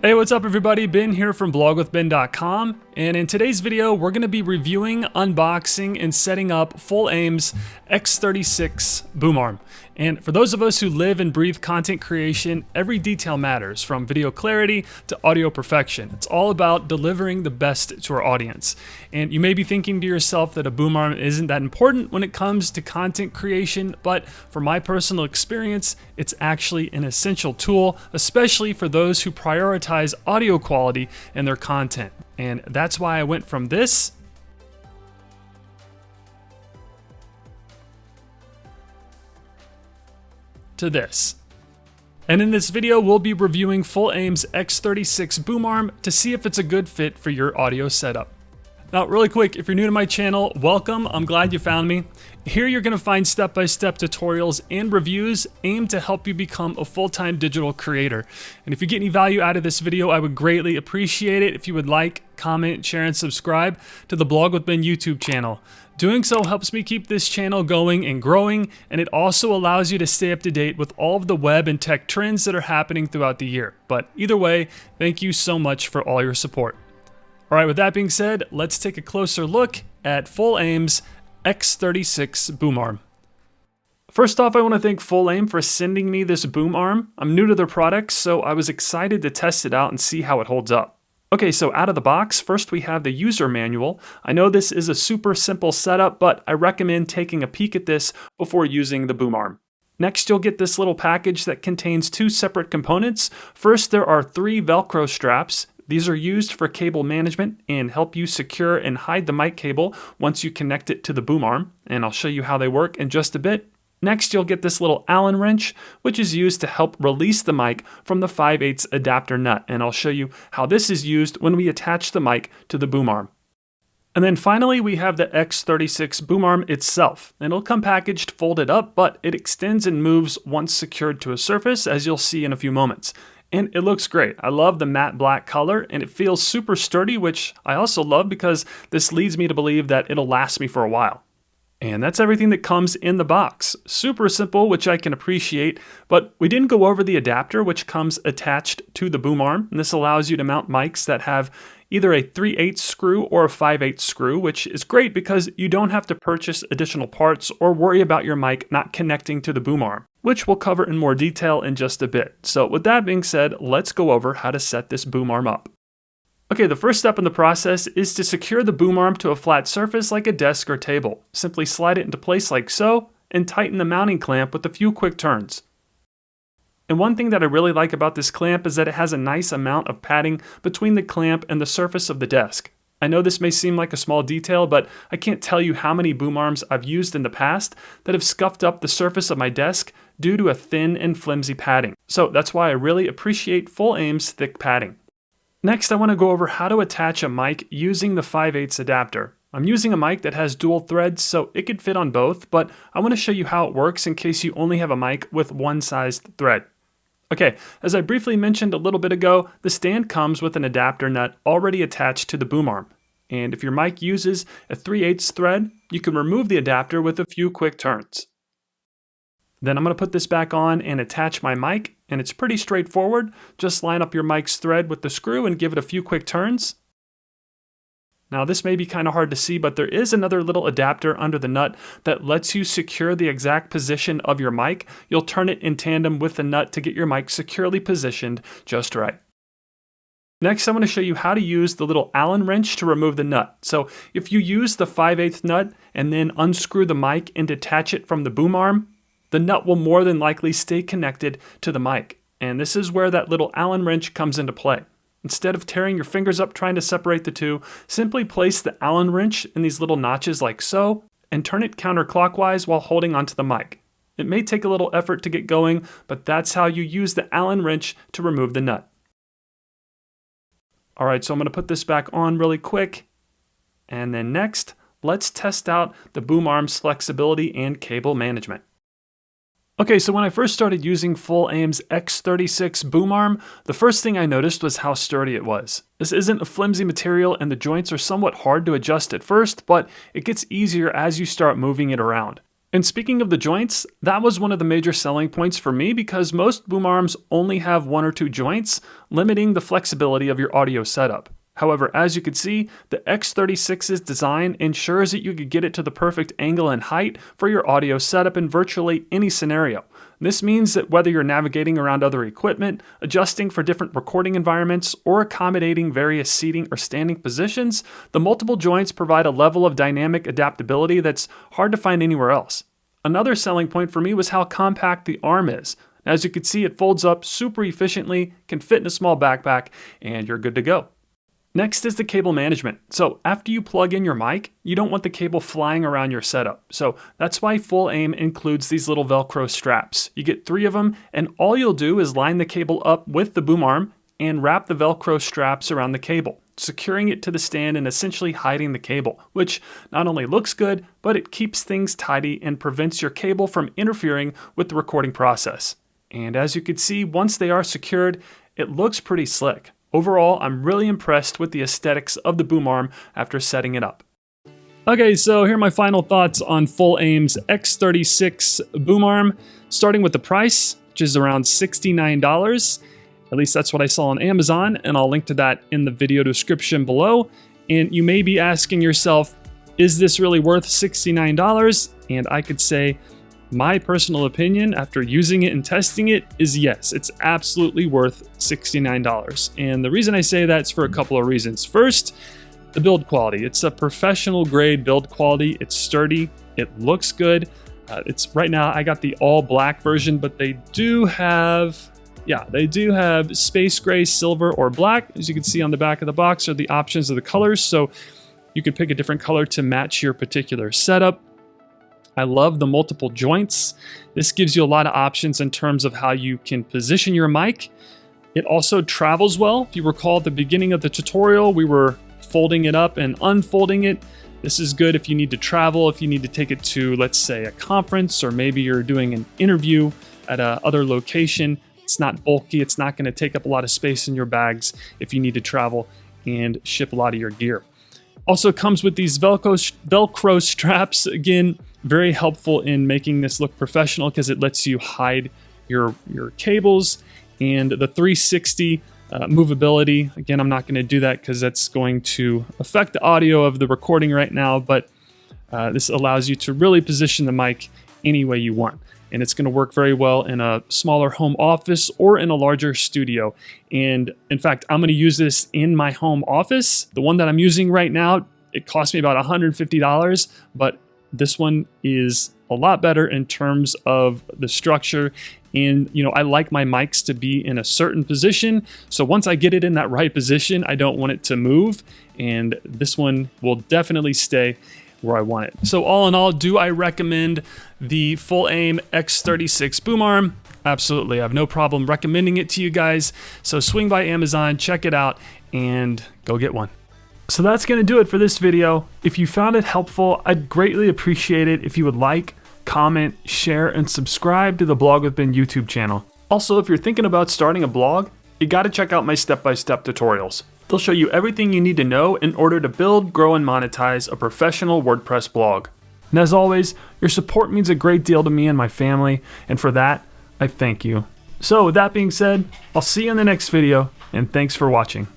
Hey, what's up everybody? Ben here from blogwithben.com, and in today's video we're going to be reviewing, unboxing, and setting up Fulaim's X36 boom arm. And for those of us who live and breathe content creation, every detail matters, from video clarity to audio perfection. It's all about delivering the best to our audience. And you may be thinking to yourself that a boom arm isn't that important when it comes to content creation, but from my personal experience, it's actually an essential tool, especially for those who prioritize audio quality in their content. And that's why I went from this to this. And in this video, we'll be reviewing Fulaim's X36 boom arm to see if it's a good fit for your audio setup. Now, really quick, if you're new to my channel, welcome. I'm glad you found me. Here you're going to find step-by-step tutorials and reviews aimed to help you become a full-time digital creator. And if you get any value out of this video, I would greatly appreciate it if you would like, comment, share, and subscribe to the Blog with Ben YouTube channel. Doing so helps me keep this channel going and growing, and it also allows you to stay up to date with all of the web and tech trends that are happening throughout the year. But either way, thank you so much for all your support. All right, with that being said, let's take a closer look at Fulaim's X36 boom arm. First off, I want to thank Fulaim for sending me this boom arm. I'm new to their products, so I was excited to test it out and see how it holds up. Okay, so out of the box, first we have the user manual. I know this is a super simple setup, but I recommend taking a peek at this before using the boom arm. Next, you'll get this little package that contains two separate components. First, there are 3 Velcro straps. These are used for cable management and help you secure and hide the mic cable once you connect it to the boom arm, and I'll show you how they work in just a bit. Next, you'll get this little Allen wrench, which is used to help release the mic from the 5/8 adapter nut, and I'll show you how this is used when we attach the mic to the boom arm. And then finally, we have the X36 boom arm itself. And it'll come packaged folded up, but it extends and moves once secured to a surface, as you'll see in a few moments. And it looks great. I love the matte black color, and it feels super sturdy, which I also love because this leads me to believe that it'll last me for a while. And that's everything that comes in the box. Super simple, which I can appreciate, but we didn't go over the adapter, which comes attached to the boom arm. And this allows you to mount mics that have either a 3/8 screw or a 5/8 screw, which is great because you don't have to purchase additional parts or worry about your mic not connecting to the boom arm, which we'll cover in more detail in just a bit. So with that being said, let's go over how to set this boom arm up. Okay, the first step in the process is to secure the boom arm to a flat surface like a desk or table. Simply slide it into place like so, and tighten the mounting clamp with a few quick turns. And one thing that I really like about this clamp is that it has a nice amount of padding between the clamp and the surface of the desk. I know this may seem like a small detail, but I can't tell you how many boom arms I've used in the past that have scuffed up the surface of my desk due to a thin and flimsy padding. So that's why I really appreciate Fulaim's thick padding. Next, I want to go over how to attach a mic using the 5/8 adapter. I'm using a mic that has dual threads, so it could fit on both, but I want to show you how it works in case you only have a mic with one sized thread. Okay, as I briefly mentioned a little bit ago, the stand comes with an adapter nut already attached to the boom arm. And if your mic uses a 3/8 thread, you can remove the adapter with a few quick turns. Then I'm going to put this back on and attach my mic, and it's pretty straightforward. Just line up your mic's thread with the screw and give it a few quick turns. Now this may be kind of hard to see, but there is another little adapter under the nut that lets you secure the exact position of your mic. You'll turn it in tandem with the nut to get your mic securely positioned just right. Next, I'm going to show you how to use the little Allen wrench to remove the nut. So if you use the 5/8 nut and then unscrew the mic and detach it from the boom arm, the nut will more than likely stay connected to the mic. And this is where that little Allen wrench comes into play. Instead of tearing your fingers up trying to separate the two, simply place the Allen wrench in these little notches like so, and turn it counterclockwise while holding onto the mic. It may take a little effort to get going, but that's how you use the Allen wrench to remove the nut. All right, so I'm going to put this back on really quick. And then next, let's test out the boom arm's flexibility and cable management. Okay, so when I first started using Fulaim's X36 boom arm, the first thing I noticed was how sturdy it was. This isn't a flimsy material and the joints are somewhat hard to adjust at first, but it gets easier as you start moving it around. And speaking of the joints, that was one of the major selling points for me because most boom arms only have 1 or 2 joints, limiting the flexibility of your audio setup. However, as you can see, the X36's design ensures that you could get it to the perfect angle and height for your audio setup in virtually any scenario. This means that whether you're navigating around other equipment, adjusting for different recording environments, or accommodating various seating or standing positions, the multiple joints provide a level of dynamic adaptability that's hard to find anywhere else. Another selling point for me was how compact the arm is. As you can see, it folds up super efficiently, can fit in a small backpack, and you're good to go. Next is the cable management. So after you plug in your mic, you don't want the cable flying around your setup. So that's why Fulaim includes these little Velcro straps. You get 3 of them, and all you'll do is line the cable up with the boom arm and wrap the Velcro straps around the cable, securing it to the stand and essentially hiding the cable, which not only looks good, but it keeps things tidy and prevents your cable from interfering with the recording process. And as you can see, once they are secured, it looks pretty slick. Overall, I'm really impressed with the aesthetics of the boom arm after setting it up. Okay, so here are my final thoughts on Fulaim's X36 boom arm, starting with the price, which is around $69. At least that's what I saw on Amazon, and I'll link to that in the video description below. And you may be asking yourself, is this really worth $69? And I could say, my personal opinion after using it and testing it is yes, it's absolutely worth $69. And the reason I say that is for a couple of reasons. First, the build quality. It's a professional grade build quality. It's sturdy. It looks good. It's right now I got the all black version, but they do have space gray, silver, or black. As you can see on the back of the box are the options of the colors. So you could pick a different color to match your particular setup. I love the multiple joints. This gives you a lot of options in terms of how you can position your mic. It also travels well. If you recall at the beginning of the tutorial, we were folding it up and unfolding it. This is good if you need to travel, if you need to take it to, let's say, a conference, or maybe you're doing an interview at another location. It's not bulky. It's not going to take up a lot of space in your bags if you need to travel and ship a lot of your gear. Also comes with these Velcro straps. Again, very helpful in making this look professional because it lets you hide your cables. And the 360 movability, again, I'm not going to do that because that's going to affect the audio of the recording right now, but this allows you to really position the mic any way you want. And it's going to work very well in a smaller home office or in a larger studio. And in fact, I'm going to use this in my home office. The one that I'm using right now, it cost me about $150, but this one is a lot better in terms of the structure. And, I like my mics to be in a certain position. So once I get it in that right position, I don't want it to move. And this one will definitely stay where I want it. So all in all, do I recommend the Fulaim X36 boom arm? Absolutely. I have no problem recommending it to you guys. So swing by Amazon, check it out, and go get one. So that's going to do it for this video. If you found it helpful, I'd greatly appreciate it if you would like, comment, share, and subscribe to the Blog with Ben YouTube channel. Also, if you're thinking about starting a blog, you got to check out my step-by-step tutorials. They'll show you everything you need to know in order to build, grow, and monetize a professional WordPress blog. And as always, your support means a great deal to me and my family, and for that, I thank you. So with that being said, I'll see you in the next video, and thanks for watching.